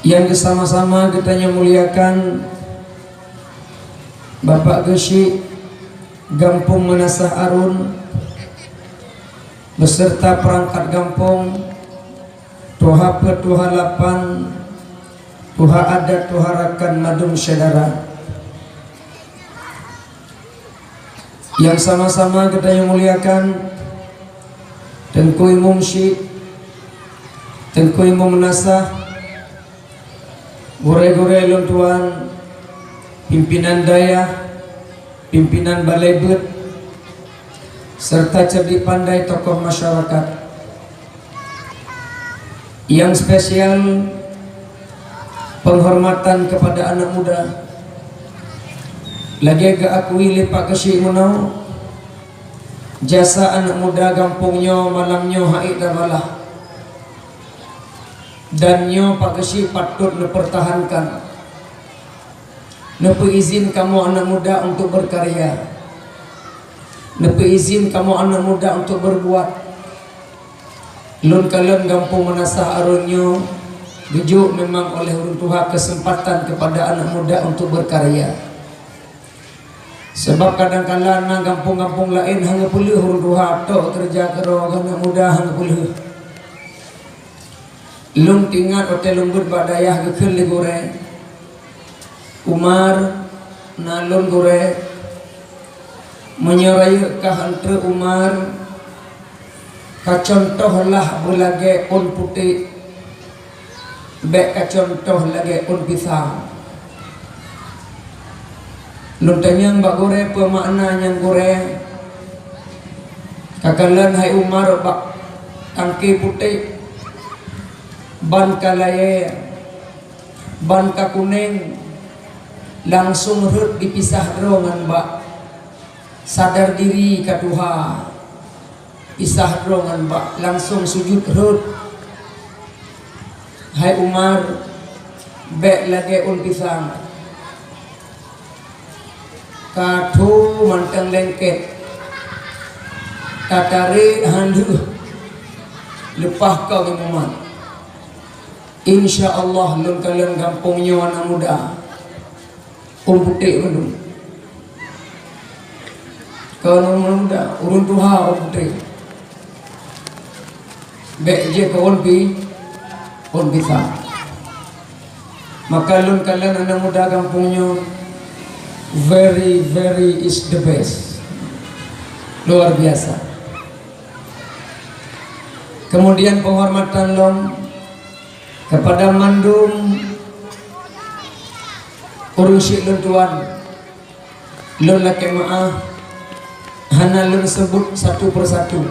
yang bersama-sama kita muliakan Bapak Gesyik Gampung Menasah Arun beserta perangkat Gampung, Tuha Petuha Lapan, Tuha Adat, Tuha Rakan Madum Syedara, yang sama-sama kita muliakan Tengku Imam Syekh, Tengku Imam Menasah, Gure-gure luntuan, pimpinan daya, pimpinan balai bet, serta cerdik pandai tokoh masyarakat. Yang spesial, penghormatan kepada anak muda. Lagi ke akui Pak Gesyik Munau, jasa anak muda kampungnya malamnya haid dan malah. Dan nyo Pak Gesyik patut dipertahankan. Nepe izin kamu anak muda untuk berkarya. Nepe izin kamu anak muda untuk berbuat. Lun kalian Gampung Menasah Arunnya gejuk memang oleh urun Tuhan kesempatan kepada anak muda untuk berkarya. Sebab kadang-kadang nang kampung-kampung lain hanya pulih urun Tuhan tok kerja kero anak muda hanya pulih. Lung tinggal hotel lembut badayah gekel li gore Umar nalun gore menyeraya ke hantar Umar kacontoh lah belage on putih bek kacontoh lagi on pisang. Lung tanya mbak gore pemakna yang gore kakalan hai Umar bak tangki putih ban kalaya, ban kakuning langsung rut dipisah rongan bak sadar diri ka Tuhan pisah rongan bak langsung sujud rut. Hai Umar bek lagi un pisang katu manteng lengket tatari handu lepah kau imuman. Insya Allah lun kalian kampungnya anak muda putih belum kalau anak muda urun Tuhan putih bek je ke on bisa maka lun kalian anak muda kampungnya very is the best, luar biasa. Kemudian penghormatan lom kepada mandum urung syik lun tuan lun laki maaf hana lun sebut satu persatu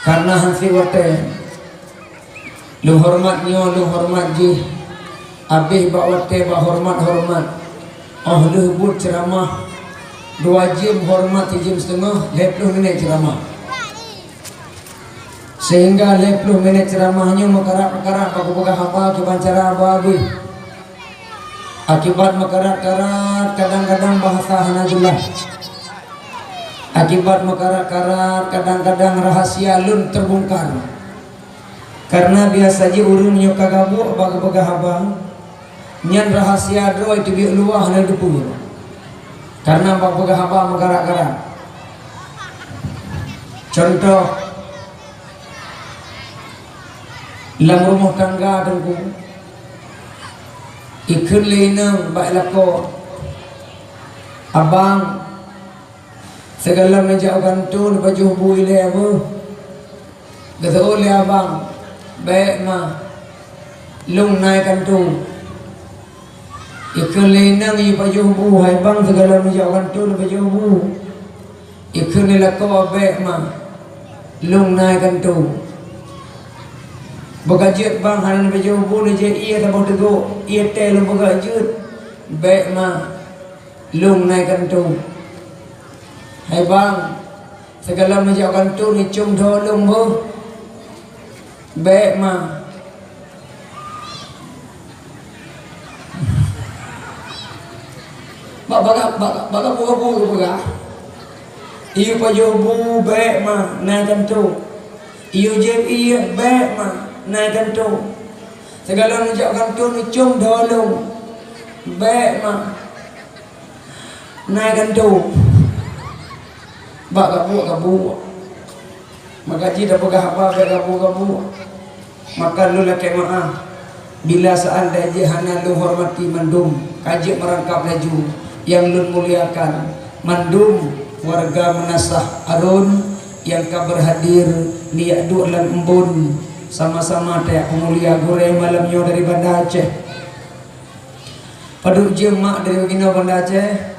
karena hansi wate lu hormatnya lu hormat ji abih bak wate bak hormat lu buat ceramah 2 jam hormat 1 jam setengah 20 minit ceramah sehingga 20 menit ceramahnya makarat-makarat aku pegang apa akibat cara babi akibat makarat-karat kadang-kadang bahasa hana jelas akibat makarat-karat kadang-kadang rahasia lun terbongkar karena biasa je urungnya kagabuk bagi pegang apa nyan rahasia do itu biuk luah hana depur karena bagi pegang apa makarat-karat. Contoh dalam rumah tangga tengku ikut lainang baik lako abang segala meja gantung baju bui le apa kata oleh abang baik mah lung naik gantung ikut lainang i baju bu hai bang segala meja gantung baju bu ikut lako baik mah lung naik gantung bagajut bang hanan baju bu je ia tak boleh go ia tel bagajut baik mah lung naik kantung hai bang segala macam kantung ni cum tolong bu baik mah baka buka baka iyo baju bu baik mah naik kantung iyo je iya baik mah naik kantung segala nujak kantun icung dolong baik mak naik gantung bak gabu maka jida pegah apa baik gabu maka lu laki maaf bila seandainya hana lu hormati mandum kaji merangkap laju yang lu muliakan mandum warga menasah arun yang kabar hadir liak du lan embun sama-sama tayak pemulia goreng malamnya dari Banda Aceh paduk jemak dari Bagina Banda Aceh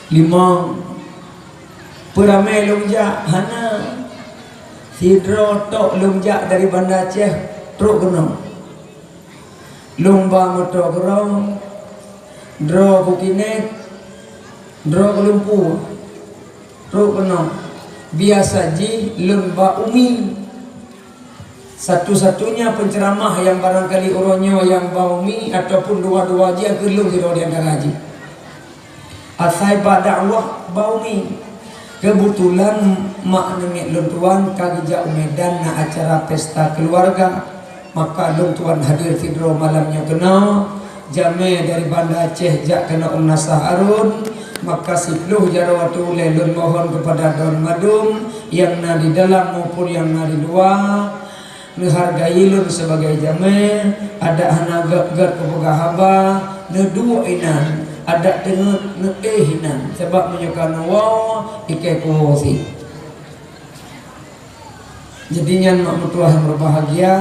5 peramai lungjak hana sidro tok lungjak dari Banda Aceh truk kena lumba motor gerong dro bukinet dro kelumpu truk kena biasa ji lumba umi satu-satunya penceramah yang barangkali uronyo yang baumi ataupun dua-dua ji gelung di antara haji asai dakwah baumi kebetulan mak nenek lun tuan kagija Medan na acara pesta keluarga maka lun tuan hadir tidro malamnya kena jame dari Banda Aceh jak kena Nasah Arun maka sipluh jarawatu lelun mohon kepada Don Madum yang na di dalam maupun yang na di luar menghargai lun sebagai jame ada hana gak kebuka haba nedua inan ada dengan nehinan sebab menyukan wa ikai kuhosi jadinya mak mutuah yang berbahagia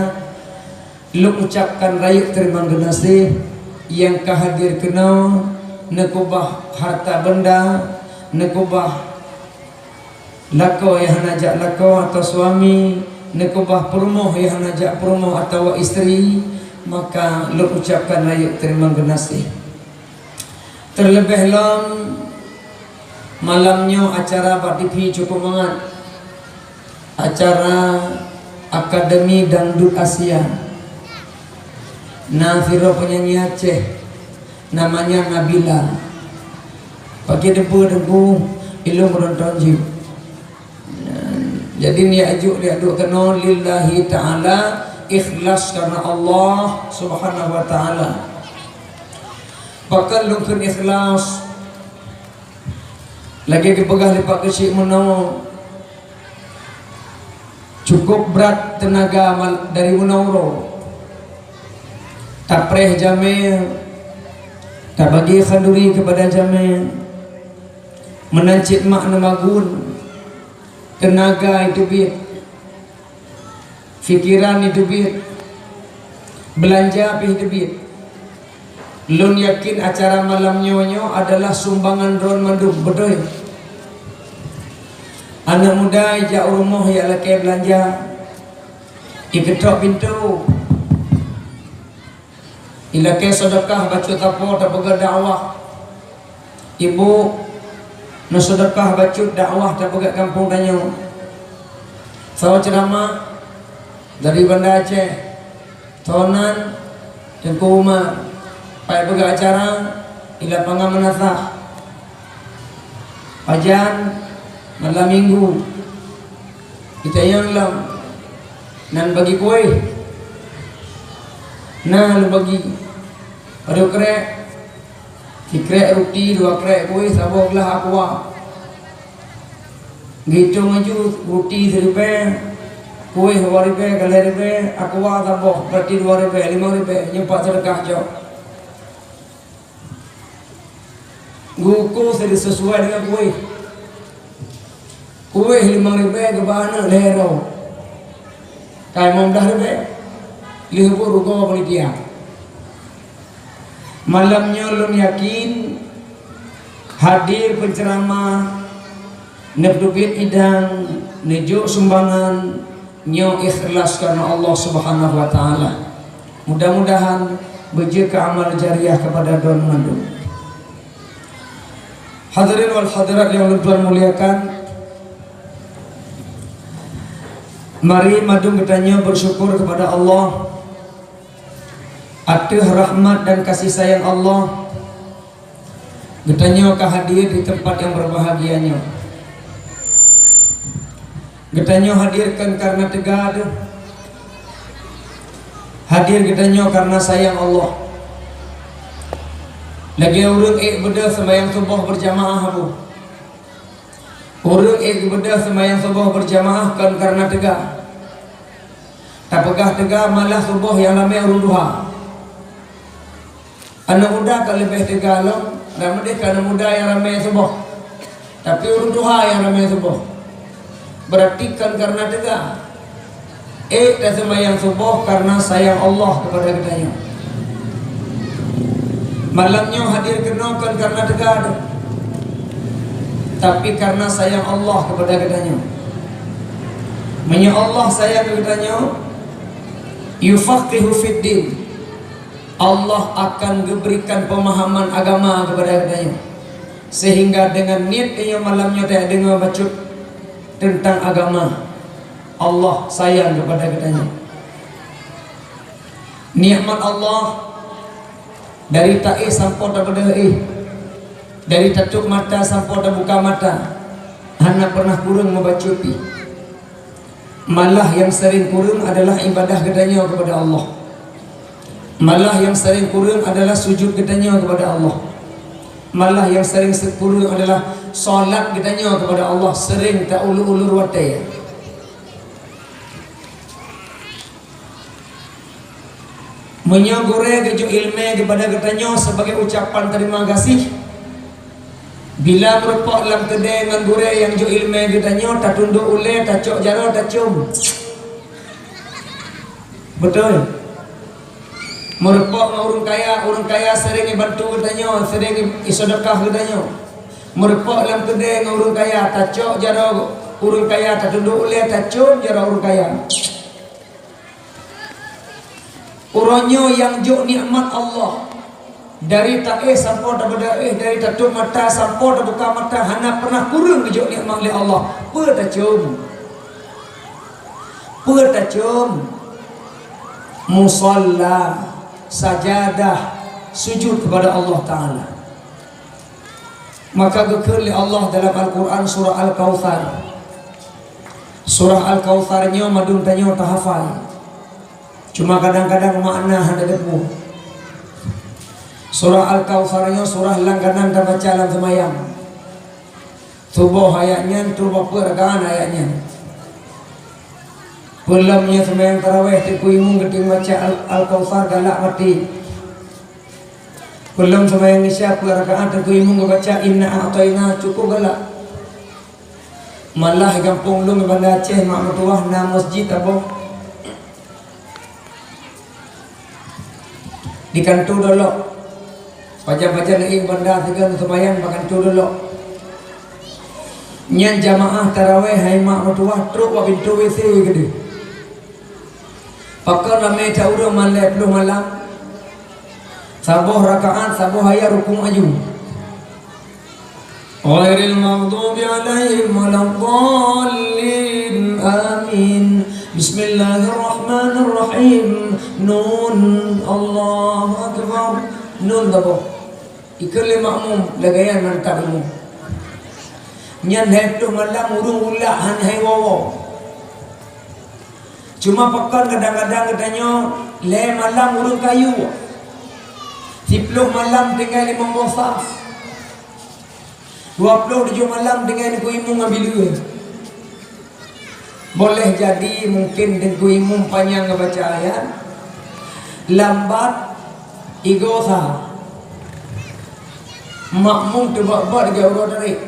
lu ucapkan rakyat terima kasih yang kehadir kena nekubah harta benda nekubah lako yang najak lako atau suami nekubah perumoh yang najak perumoh atau isteri maka lu ucapkan rakyat terima kasih terlebih long malamnya acara Pak TV cukup banget acara Akademi Dangdut Asia Nafiro penyanyi Aceh namanya Nabila pakai debu ilmu menonton jadi ni ajuk dia duk kena lillahi ta'ala ikhlas karena Allah subhanahu wa ta'ala bakal lukun ikhlas lagi dipegah lipat kecil menau cukup berat tenaga dari Munauro tak preh jamil tak bagi khanduri kepada jamil menancit makna magun tenaga itu bit fikiran itu bit belanja itu bit lun yakin acara malam nyonyo adalah sumbangan Don Madum betul anak muda ijak rumah ya laki belanja iketok pintu ilake sedekah baca tapo tak pegang dakwah ibu na sedekah baca dakwah tak pegang kampung tanya sawa ceramah dari Banda Aceh Tonan dan Umar pai pegang acara ila pangamanasa pajan malam minggu kita yang lam nan bagi kue nah lu bagi ada krek tikrek roti 2 krek kue sabok lah aqua gitu maju roti 1 rupiah kue 2 rupiah kali rupiah aqua sabok berarti 2 rupiah 5 rupiah nyempak sedekah jauh guku sesuai dengan kue 5 rupiah ke mana lero kaya mau 10 rupiah lihat ruko panitia malamnya lun yakin hadir penceramah nebdubit idang nejuk sumbangan nyo ikhlas karena Allah subhanahu wa ta'ala mudah-mudahan berjaya amal jariah kepada Don Madum. Hadirin wal hadirat yang Tuhan muliakan, mari Madum bertanya bersyukur kepada Allah atas rahmat dan kasih sayang Allah. Bertanya hadir di tempat yang berbahagianya. Bertanya hadirkan karena tegad. Hadir katanya karena sayang Allah. Lagi urang beda sembahyang subuh berjamaah bu. Urang beda sembahyang subuh berjamaah kan karena tegak. Tak pegah tegak malah subuh yang ramai urang duha. Anak muda kalau lebih tegak long, dan mereka anak muda yang ramai subuh. Tapi urang duha yang ramai subuh. Berarti kan karena tegak. Dan sembahyang subuh karena sayang Allah kepada katanya. Malamnya hadir kenakan karena tegak, tapi karena sayang Allah kepada katanya. Menya Allah sayang katanya, yufaqihu fid din. Allah akan memberikan pemahaman agama kepada katanya, sehingga dengan niatnya malamnya tak dengar baca tentang agama. Allah sayang kepada katanya. Nikmat Allah dari ta'i sampai daripada dari tatuk mata sampai dah buka mata, hana pernah kurang membaca pi. Malah yang sering kurang adalah ibadah katanya kepada Allah. Malah yang sering kurang adalah sujud katanya kepada Allah. Malah yang sering kurang adalah solat katanya kepada Allah. Sering tak ulur-ulur watai. Menyogore kejo ilmu kepada katanya sebagai ucapan terima kasih. Bila merupak dalam kedai dengan gore yang jo ilmu katanya tak tunduk ule, tak cok jaro, tak cium. Betul. Merupak dengan orang kaya sering bantu katanya, sering sedekah katanya. Merupak dalam kedai dengan orang kaya tak cok jaro, orang kaya tak tunduk ule, tak cium jaro orang kaya. Orangnya yang jo nikmat Allah dari ta'i sampai daripada dari tatuk mata sampai dah buka mata, hana pernah kurang jo nikmat oleh Allah. Pertacum musalla, sajadah, sujud kepada Allah Ta'ala. Maka gekali Allah dalam Al-Quran surah Al-Kawthar. Surah Al-Kawtharnya madun tanya tahafal. Cuma kadang-kadang makna ada debu. Surah Al-Kawtharnya surah langganan dan baca dalam semayang. Subuh ayatnya, tubuh pergaan ayatnya. Pulamnya semayang tarawih tikuimu keting baca Al-Kawthar galak mati. Pulam semayang isya pergaan tikuimu baca inna a'tayna cukup galak. Malah kampung lu Bandar Aceh mak mertuah na masjid apa? Di kantor dulu baca-baca lagi benda tegan semayang kantor dulu nyan jamaah tarawih hai mak mertuah truk wa pintu WC gede pakar ramai tahu malam belum malam sabuh rakaat sabuh ayat rukun aju ghairil maghdubi alaihim waladdallin amin. Bismillahirrahmanirrahim. Nun Allahu Akbar. Nun dabo ikali makmum lagayan mantap ilmu nyan heptu malam urung ulah han hai wawo. Cuma pakar kadang-kadang katanya le malam urung kayu 10 malam tinggal 5 saf 27 malam dengan kuimu ngambil duit. Boleh jadi mungkin dengan kuimu panjang ngebaca ayat lambat igosa makmum tu buat dia urut dari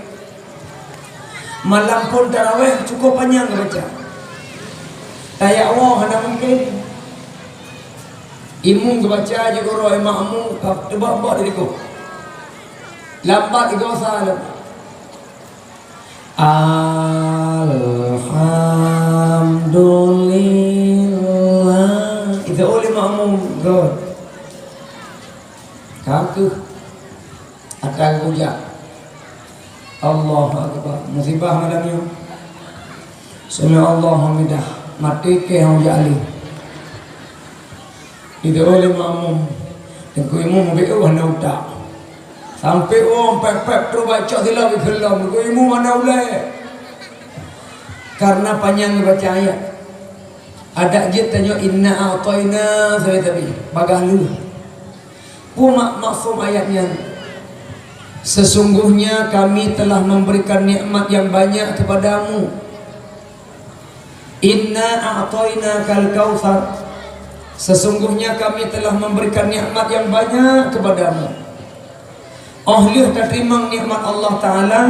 malam pun tarawih cukup panjang ngebaca tayak Allah ada mungkin imum ngebaca juga roh makmum tu buat dari ku lambat igosa Alhamdulillah. Itu oleh makmum God. Kaku akan hujat. Allahu Akbar. Musibah malam ni. Sami Allahu hamidah. Mati ke hujat ali. Itu oleh makmum. Dan ku imam begitu hana utak. Sampai orang pep-pep terus baca silam kelam. Imu mana ulai? Karena panjang baca ayat. Ada je tanya inna a'tayna tapi bagah lu. Maksud ayatnya, sesungguhnya kami telah memberikan nikmat yang banyak kepadamu. Inna a'tayna kal kautsar, sesungguhnya kami telah memberikan nikmat yang banyak kepadamu. Ahlih terima nikmat Allah Ta'ala,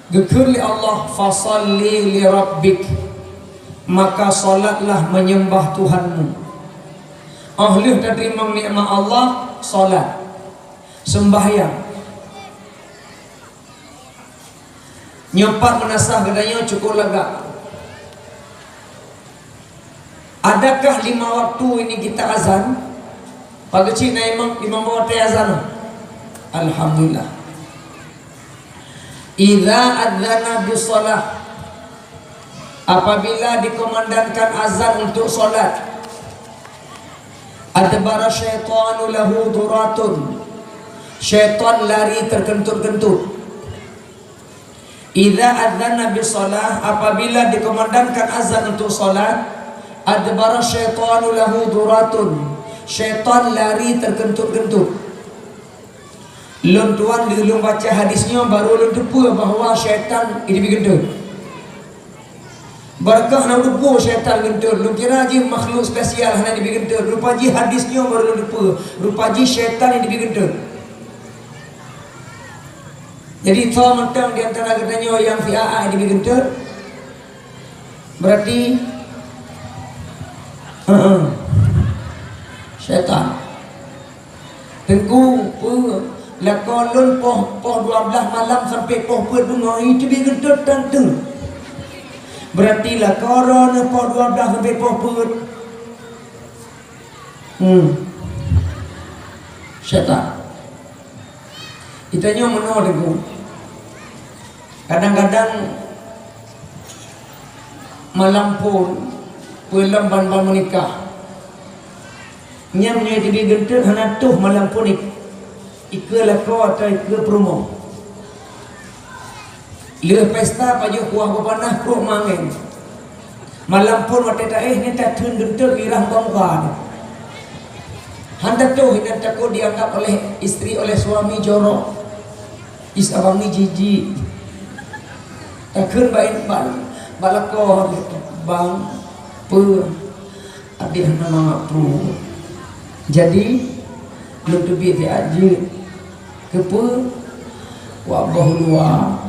gekir li Allah, fasalli li rabbik, maka salatlah menyembah Tuhanmu. Ahlih terima nikmat Allah, salat, sembahyang. Nyopat menasah gedanya cukup lega. Adakah 5 waktu ini kita azan? Pagi cina imam waktu azan. Alhamdulillah. Idza adzana bis shalah, apabila dikomandangkan azan untuk solat, adbara syaitanu lahu duratun, syaitan lari terkentut-kentut. Idza adzana bis shalah, apabila dikomandangkan azan untuk solat, adbara syaitanu lahu duratun, syaitan lari terkentut-kentut. Lun tuan dilung baca hadisnya baru lun tepu bahawa syaitan ini begentut. Barakah nak tepu syaitan gentut. Lun kira je makhluk spesial hanya digentut. Rupa je hadisnya baru lun tepu. Rupa je syaitan ini digentut. Jadi thaw mentang di antara katanya yang fi'a ini digentut. Berarti syaitan. Tengku lakolun poh 12 malam sampai poh bunga itu digentut tentu. Berarti lakoron poh 12 sampai poh syaitan. Itanya menolak aku. Kadang-kadang malam pun pulang ban menikah. Nyamnya jadi gentut hana tuh malam pun ike lako atau ike promo. Leh pesta paju kuah bepanah pro mangen. Malam pun wateta ni tak tun gentut irah bangkan. Hendak tuh hendak takut dianggap oleh istri oleh suami jorok. Is abangi jiji. Takun bain balako bang pu adik nama pro. Jadi lu tu bi aji kepu wabah luar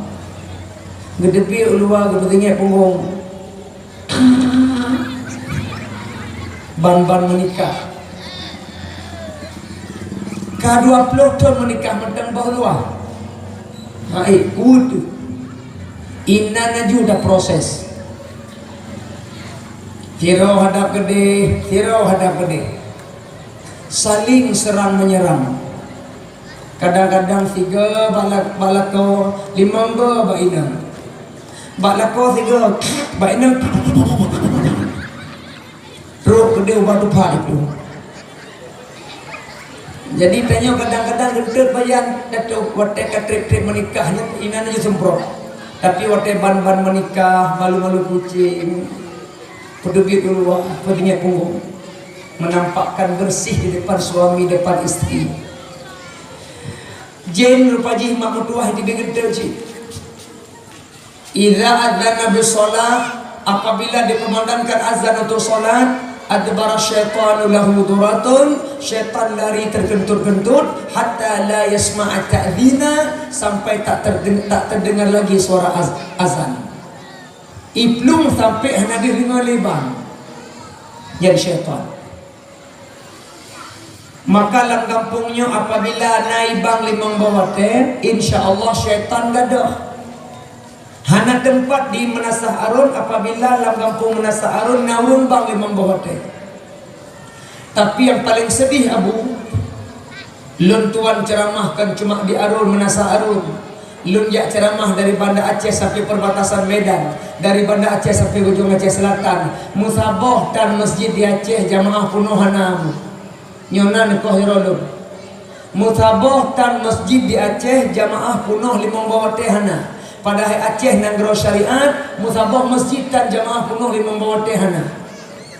gedepi luar gedengnya punggung ban menikah K20 tahun menikah mentang bah luar hai kudu inna naju dah proses tirau hadap gede saling serang menyerang. Kadang-kadang 3 balako 5 baina. Balako 3 baina. Terus gede batu pah itu. Jadi tanya kadang-kadang gede bayan datuk wate katrip-trip menikahnya inan aja semprot. Tapi wate ban-ban menikah malu-malu kucing. Peduli keluar, pedihnya punggung. Menampakkan bersih di depan suami, depan istri. Jen rupa jih mak mutuah di begedel ji. Idza adzana bis shalah, apabila dikumandangkan azan untuk salat, adbara syaitanu lahu duratun, syaitan lari terkentut-kentut hatta la yasma'a ta'dzina, sampai tak terdengar lagi suara azan. Iplung sampai hanya dengar lebar. Yang syaitan. Maka dalam kampungnya apabila naik bang limang bawah teh, insya-Allah syaitan gadah. Hana tempat di Menasah Arun apabila dalam kampung Menasah Arun naurun bang limang bawah teh. Tapi yang paling sedih Abu, lun tuan ceramahkan cuma di Arun Menasah Arun. Lun jak ceramah dari Banda Aceh sampai perbatasan Medan, dari Banda Aceh sampai ujung Aceh Selatan. Musabah dan masjid di Aceh jamaah penuh hanamu. Nyonan kohirolun mutabah tan masjid di Aceh jamaah penuh limang bawah tehana. Padahal Aceh nanggro syariat mutabah masjid tan jamaah penuh limang bawah tehana.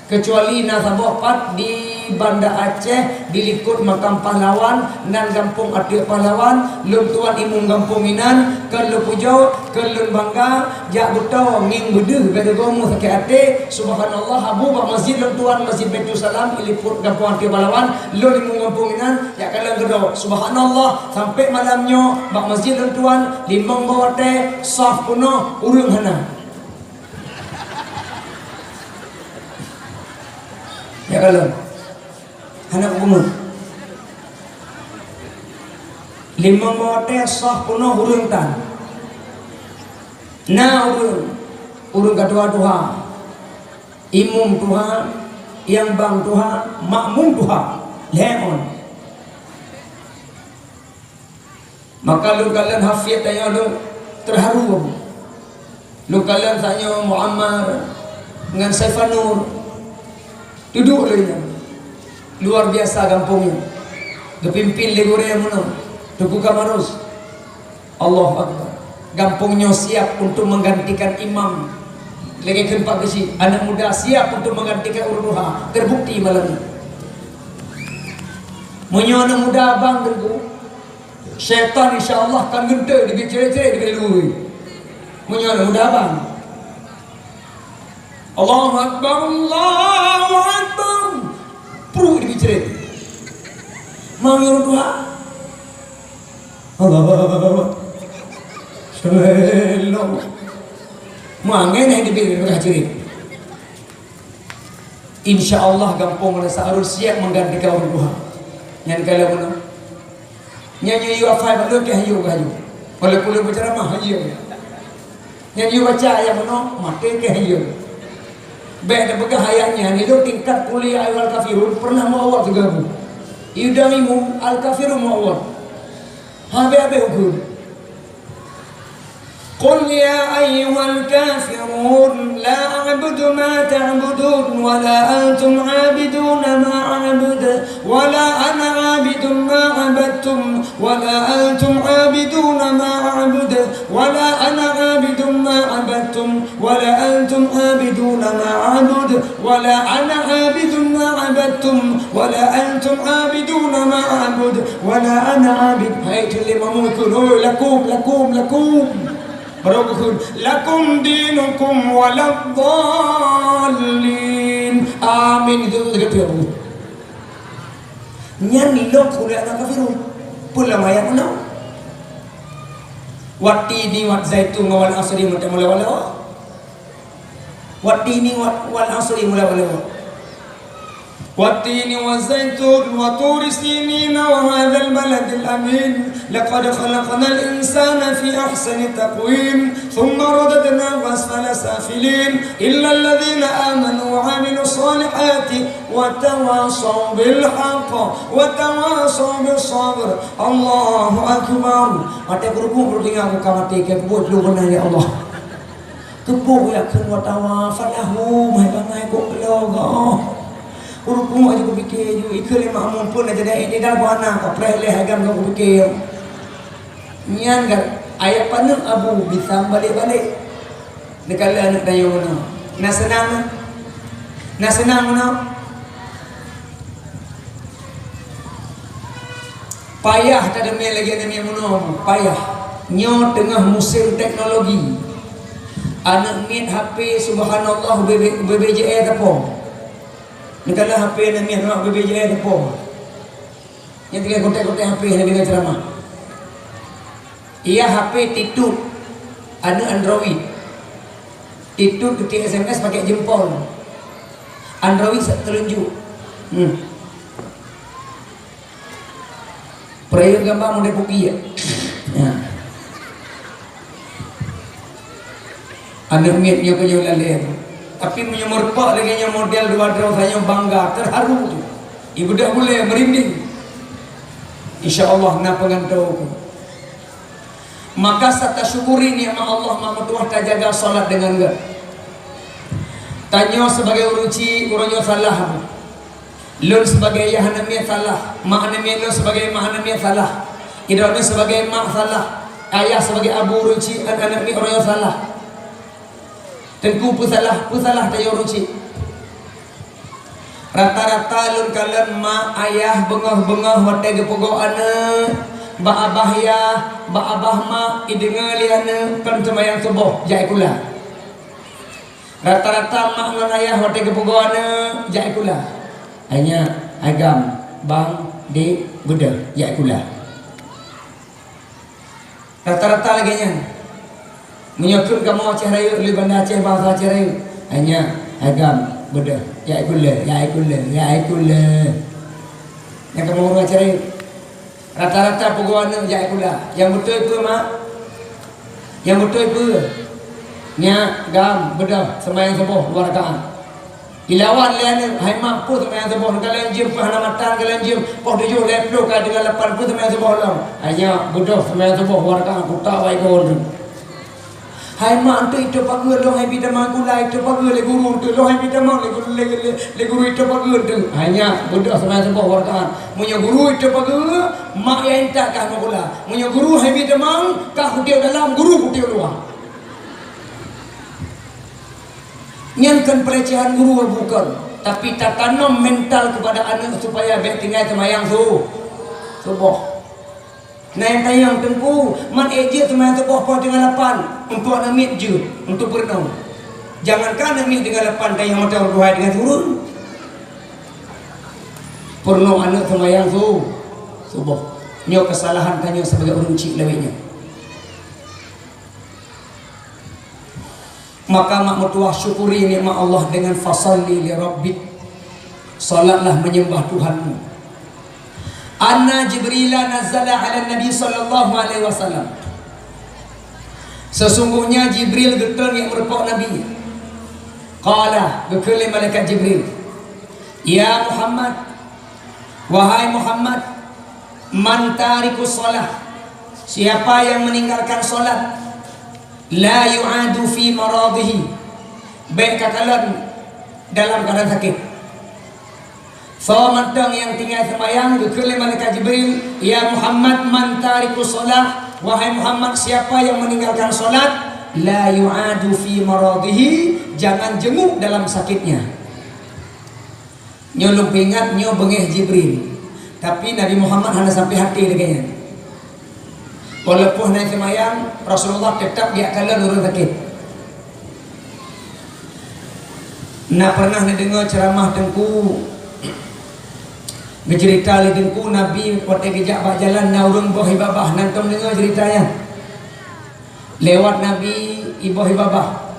kecuali nasabah pat di Banda Aceh dilikut makam pahlawan nan kampung Atik pahlawan lum tuan imung kampung inan ke lu pujau ke lun bangga jak buta nging bedeh beda gomu sakit ate subhanallah habu bak masjid lum tuan masjid Baitul Salam iliput kampung Atik pahlawan lun imung kampung inan jak kalang gedo subhanallah sampai malamnya bak masjid lum tuan limang bawa teh saf penuh urang hana ya kalang anak umur 5 mote sah penuh urang tan na urang kedua imum Tuhan yang bang Tuhan makmum Tuhan leon maka lu kalian hafiz tanya lu terharu lu kalian tanya Muammar dengan Saifanur duduk lagi luar biasa kampungnya kepimpin legore yang mana Tuku Kamarus Allah Akbar kampungnya siap untuk menggantikan imam lagi keempat besi anak muda siap untuk menggantikan urduha terbukti malam ini punya anak muda abang tentu syaitan insyaAllah kan genta dia cerai-cerai dia lui punya anak muda abang Allahu Akbar Allahu Akbar perlu dibicara mau yang doa Allah selalu mangen yang diberi berhajirin insyaAllah kampung merasa harus siap menggantikan orang Tuhan yang kalau mana nyanyi you afai baru ke hayu oleh kulit berceramah hayu nyanyi baca ayat mana mati ke hayu baik dan hayatnya ni lo tingkat kuliah Al-Kafirun pernah mau awal juga bu Udamimu Al-Kafirun mau awal habis hukum قل يا أيها الكافرون لا أعبد ما تعبدون ولا أنتم عابدون ما أعبد ولا أنا عابد ما عبدتم ولا أنتم عابدون ما أعبد ولا أنا عابد ما عبدتم ولا أنتم عابدون ما أعبد ولا أنا عابد ما عبدتم ولا أنتم عابدون ما أعبد ولا أنا عابد هاي اللي ممكن لكم Barakun lakum dinukum waladdallin amin itu dekat dia nyanyi lo kuliah anak kafirun pula mayat mana watini wat zaitun wal asri mula watini wal asri mula والتين والزيتون وطور سينين وهذا البلد الأمين لقد خلقنا الإنسان في أحسن تقويم ثم رددناه أسفل سافلين إلا الذين آمنوا وعملوا الصالحات وتواصوا بالحق وتواصوا بالصبر الله أكبر mati berhubung berdengar muka mati kebut lu benar ya Allah kebut ya kan watawafalahu mai bangai kok logo urukum aja aku fikir je ikut makmum pun aja dia dah buana kau peleh agam kau fikir nyan kan ayat panel abu bisa balik-balik dekat anak dayu mana nak senang mana payah tak ada mai lagi ada mai mana payah nyo tengah musim teknologi anak mit HP subhanallah BBJA apa kalau HP ni nak BBJA apa? Yang tiga kotak-kotak HP yang dengan ceramah. Ia HP titut, ada Android. Titut ketik SMS pakai jempol. Android terunjuk. Perayaan gambar model kopi ya. Ada mitnya kejualan dia. Tapi menyemurpak lagi model dua draw saya bangga terharu tu. Ibu dah boleh merinding. InsyaAllah nak pengantau. Maka sata syukuri nikmat Allah Maha Tuhan tak jaga solat dengan enggak. Tanya sebagai uruci urunyo salah. Lun sebagai yahanami salah. Mahanami lun sebagai mahanami salah. Idrami sebagai mak salah. Ayah sebagai abu uruci anak mi urunyo salah. Tengku pusalah tayo ruci. Rata-rata lun kalen mak ayah bengah-bengah wate gepogo ana ba abah ya ba abah mak idenga liana kan semayang subuh jai kula. Rata-rata mak ngan ayah wate gepogo ana jai kula. Hanya agam bang di budak jai kula. Rata-rata lagi nya menyokun kamu Aceh Rayu li bandar Aceh bahasa Aceh Rayu hanya agam budak jai kula yang kamu orang Aceh Rayu rata-rata peguam jai kula yang betul itu mak yang betul itu nya gam budak semayang subuh dua rakaat ilawan lian hai mak pu semayang subuh kalian jim pahana matan kalian jim poh 7 leplo ka dengan 8 pu semayang subuh lam hanya budak semayang subuh dua rakaat kuta baik kon. Hai mak tu itu pagu lo hai bida magula itu pagu le guru tu lo hai bida mag le guru itu pagu tu hanya budak sama sebuah wartaan punya guru itu pagu mak yang tak kah magula punya guru hai bida mang kah dia dalam guru dia luar nyankan pelecehan guru bukan tapi tak tanam mental kepada anak supaya baik tinggal semayang subuh. Nah yang tayang tengku man eje semayang subuh po dengan 8 untuk namit je untuk berenang. Jangankan namit dengan 8 tayang mata duhai dengan turun. Pernah anak semayang subuh. Nyo kesalahan tanya sebagai orang cik lewetnya. Maka mak mertua syukuri nikmat Allah dengan fasalli li rabbik. Salatlah menyembah Tuhanmu. Anna Jibril nazala ala Nabi sallallahu alaihi wasallam. Sesungguhnya Jibril getar yang merupakan Nabi. Qala berkata malaikat Jibril, ya Muhammad, wahai Muhammad, man tarikus salah, siapa yang meninggalkan salat, la yu'adu fi maradihi, baik kakalan dalam keadaan sakit. So matang yang tinggal sembahyang berkata malaikat Jibril, ya Muhammad man tarikus salah, wahai Muhammad siapa yang meninggalkan salat, la yu'adu fi maradihi, jangan jenguk dalam sakitnya. Nyo lupa ingat nyo bengeh Jibril, tapi Nabi Muhammad hanya sampai hati dekatnya. Walaupun naik sembahyang Rasulullah tetap dia kala nurun sakit. Nak pernah dengar ceramah tengku bercerita lidengku Nabi waktu kejap bak jalan naurun boh ibabah nantom dengar ceritanya lewat Nabi iboh ibabah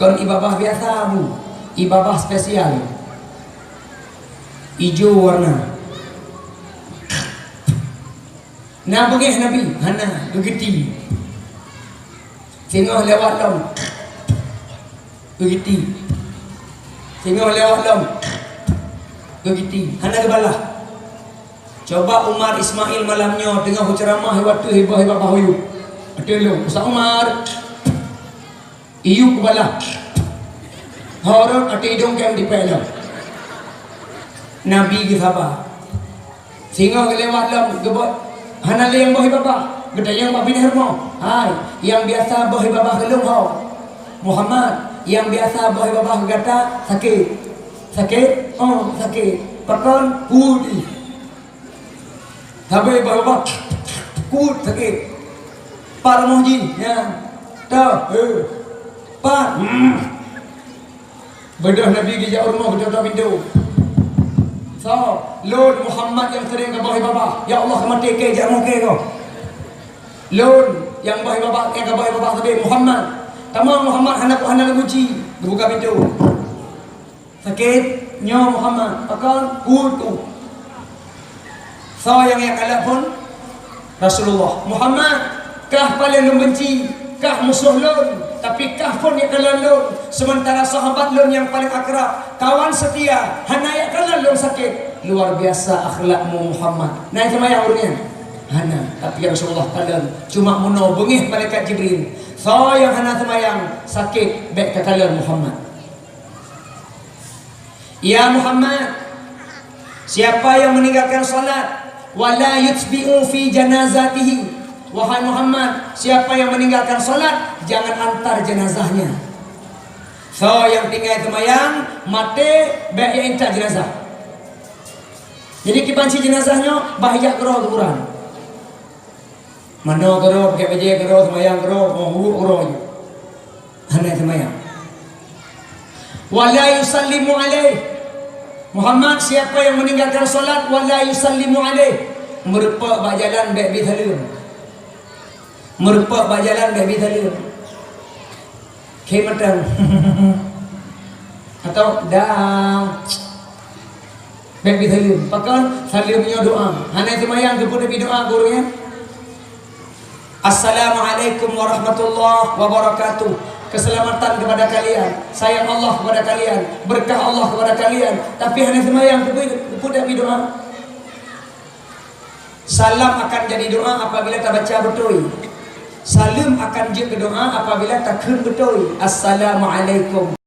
kon ibabah biasa bu ibabah spesial hijau warna nah begih Nabi hana begitu tengok lewat dong begitu tengok lewat dong begitu hana kebalah. Coba Umar Ismail malamnya tengah ceramah waktu hibah-hibah bahuyu ada lu Ustaz Umar iyu kebalah horor ada hidung kem di pelah Nabi ke sabar sehingga kelewat dong gebot hana le yang bahibah gede yang mabin hermo hai yang biasa bahibah gelung ho Muhammad yang biasa bahibah kata sakit oh sakit pakan pudi habis bahibah kut sakit par muji ya dah par bedah Nabi gija rumah bedah pintu so Lord Muhammad yang sering ke bahibah ya Allah mati ke jamu ke kau Lord yang bahibah yang ke bahibah tapi Muhammad tamam Muhammad hana muji buka pintu sakit nyo Muhammad akan kutu so yang kalah pun Rasulullah Muhammad kah paling membenci kah musuh lun tapi kah pun yang kalah lun sementara sahabat lun yang paling akrab kawan setia hana yang kalah lun sakit luar biasa akhlakmu Muhammad nah itu maya urutnya hana tapi Rasulullah kalian cuma menolong bengih malaikat Jibril so yang hana semayang sakit baik kekalian Muhammad. Ya Muhammad, siapa yang meninggalkan salat wala yutbi'u fi janazatihi, wahai Muhammad siapa yang meninggalkan salat jangan antar jenazahnya. So yang tinggal semayang mati baik yang intak jenazah. Jadi kibanci jenazahnya bahaya gerak kuburan. Mana gerak pakai baju gerak semayang gerak urut gerak je. Hanya semayang. Wala yusallimu alaih. Muhammad siapa yang meninggalkan solat wala yusallimu alaih, merupak bajalan baik bithalun. Merupak bajalan baik bithalun. Kematang. Atau dah baik bithalun. Pakan salim punya doa. Hanya semayang tu pun ada doa gurunya. Assalamualaikum warahmatullahi wabarakatuh. Keselamatan kepada kalian, sayang Allah kepada kalian, berkah Allah kepada kalian. Tapi hanya semayang tu pun ada doa. Salam akan jadi doa apabila tak baca betul. Salam akan jadi doa apabila tak kena betul. Assalamualaikum.